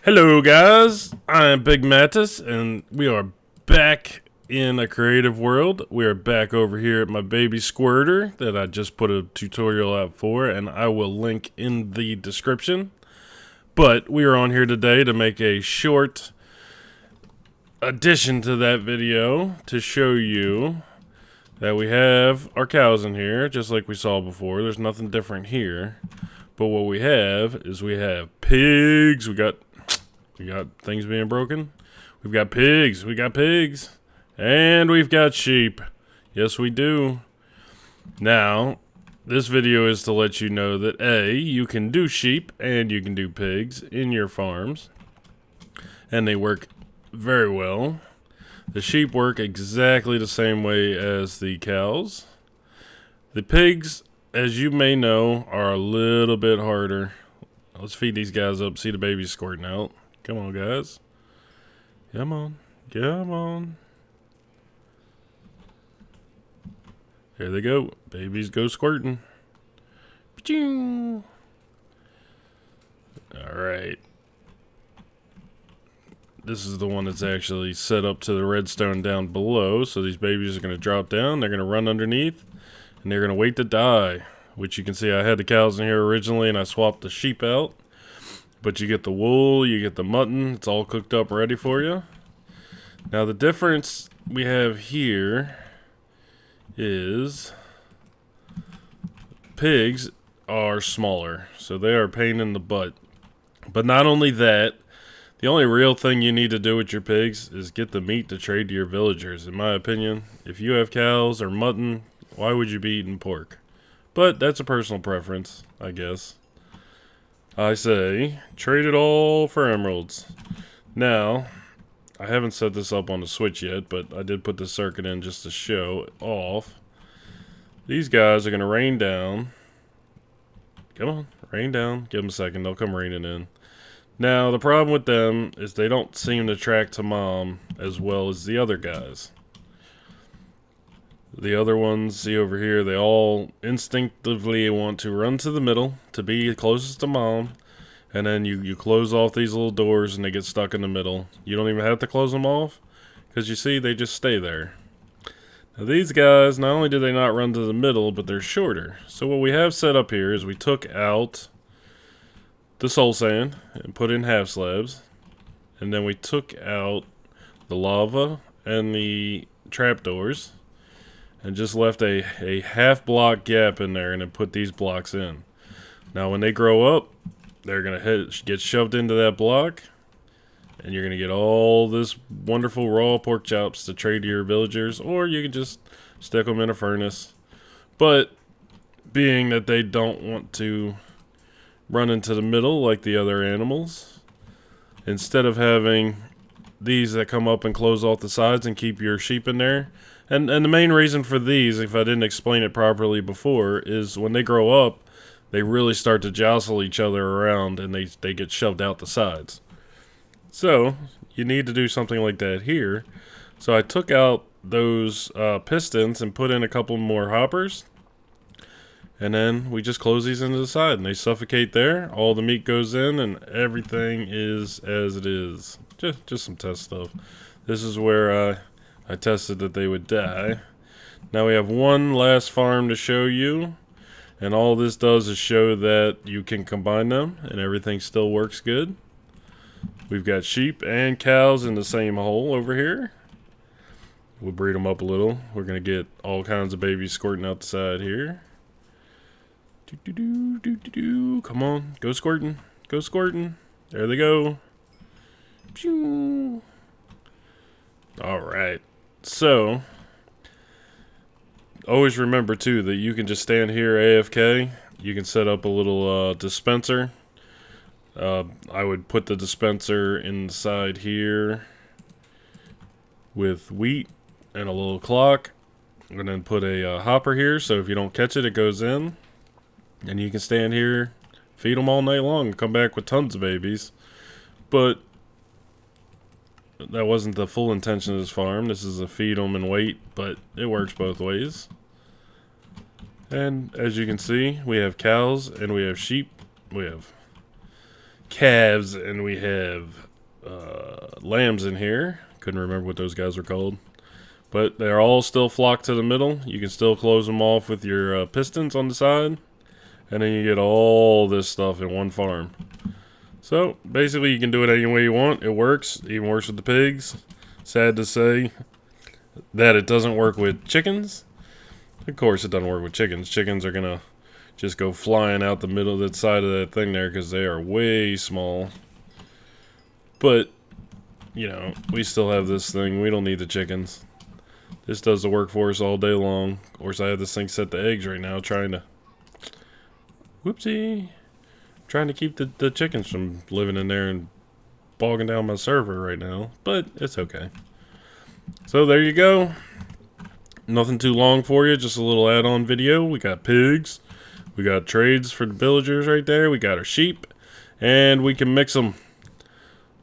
Hello guys, I'm Big Mattis and we are back in a creative world. We are back over here at my baby squirter that I just put a tutorial out for, and I will link in the description. But we are on here today to make a short addition to that video to show you that we have our cows in here just like we saw before. There's nothing different here. But what we have is we have pigs. We got things being broken. We've got pigs. And we've got sheep. Yes, we do. Now, this video is to let you know that A, you can do sheep and you can do pigs in your farms. And they work very well. The sheep work exactly the same way as the cows. The pigs, as you may know, are a little bit harder. Let's feed these guys up. See the babies squirting out. Come on, guys. Come on. Come on. There they go. Babies go squirting. Alright. This is the one that's actually set up to the redstone down below. So these babies are going to drop down. They're going to run underneath. And they're going to wait to die. Which you can see I had the cows in here originally and I swapped the sheep out. But you get the wool, you get the mutton, it's all cooked up ready for you. Now the difference we have here is pigs are smaller, so they are a pain in the butt. But not only that, the only real thing you need to do with your pigs is get the meat to trade to your villagers. In my opinion, if you have cows or mutton, why would you be eating pork? But that's a personal preference, I guess. I say, trade it all for emeralds. Now, I haven't set this up on the Switch yet, but I did put the circuit in just to show off. These guys are going to rain down. Come on, rain down. Give them a second, they'll come raining in. Now, the problem with them is they don't seem to track to mom as well as the other guys. The other ones, see over here, they all instinctively want to run to the middle to be closest to mom. And then you close off these little doors and they get stuck in the middle. You don't even have to close them off, because you see, they just stay there. Now these guys, not only do they not run to the middle, but they're shorter. So what we have set up here is we took out the soul sand and put in half slabs. And then we took out the lava and the trapdoors. And just left a half block gap in there and then put these blocks in. Now when they grow up, they're going to get shoved into that block. And you're going to get all this wonderful raw pork chops to trade to your villagers. Or you can just stick them in a furnace. But being that they don't want to run into the middle like the other animals, instead of having these that come up and close off the sides and keep your sheep in there. And the main reason for these, if I didn't explain it properly before, is when they grow up, they really start to jostle each other around and they get shoved out the sides. So, you need to do something like that here. So I took out those pistons and put in a couple more hoppers. And then we just close these into the side and they suffocate there. All the meat goes in and everything is as it is. Just some test stuff. This is where I tested that they would die. Now we have one last farm to show you. And all this does is show that you can combine them and everything still works good. We've got sheep and cows in the same hole over here. We'll breed them up a little. We're going to get all kinds of babies squirting out the side here. Come on, go squirting. Go squirting. There they go. Pew. Alright. So, always remember too that you can just stand here AFK. You can set up a little dispenser. I would put the dispenser inside here with wheat and a little clock. And then put a hopper here, so if you don't catch it, it goes in. And you can stand here, feed them all night long, and come back with tons of babies. But that wasn't the full intention of this farm. This is a feed them and wait, but it works both ways. And as you can see, we have cows and we have sheep. We have calves and we have lambs in here. Couldn't remember what those guys are called. But they're all still flocked to the middle. You can still close them off with your pistons on the side. And then you get all this stuff in one farm. So, basically you can do it any way you want. It works. It even works with the pigs. Sad to say that it doesn't work with chickens. Of course it doesn't work with chickens. Chickens are going to just go flying out the middle of that side of that thing there because they are way small. But, you know, we still have this thing. We don't need the chickens. This does the work for us all day long. Of course, I have this thing set to eggs right now, trying to... Whoopsie. Trying to keep the chickens from living in there and bogging down my server right now. But it's okay. So there you go. Nothing too long for you, just a little add-on video. We got pigs. We got trades for the villagers right there. We got our sheep. And we can mix them.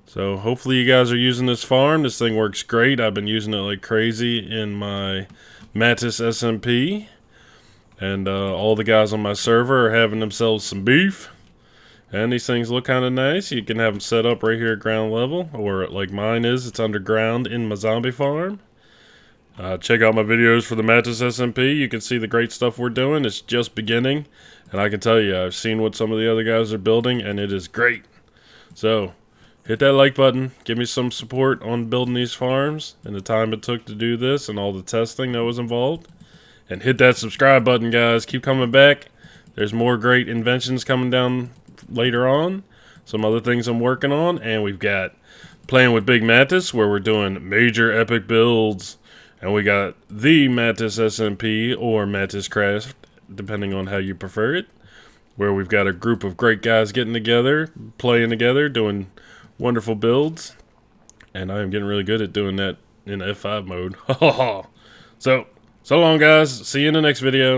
So hopefully you guys are using this farm. This thing works great. I've been using it like crazy in my Mantis SMP. And all the guys on my server are having themselves some beef. And these things look kind of nice. You can have them set up right here at ground level. Or like mine is, it's underground in my zombie farm. Check out my videos for the Mantis SMP. You can see the great stuff we're doing. It's just beginning. And I can tell you, I've seen what some of the other guys are building. And it is great. So... hit that like button, give me some support on building these farms and the time it took to do this and all the testing that was involved. And hit that subscribe button, guys. Keep coming back. There's more great inventions coming down later on. Some other things I'm working on. And we've got Playing with Big Mantis, where we're doing major epic builds. And we got the Mantis SMP or Mantis Craft, depending on how you prefer it. Where we've got a group of great guys getting together, playing together, doing... wonderful builds, and I am getting really good at doing that in F5 mode. So long guys, see you in the next video.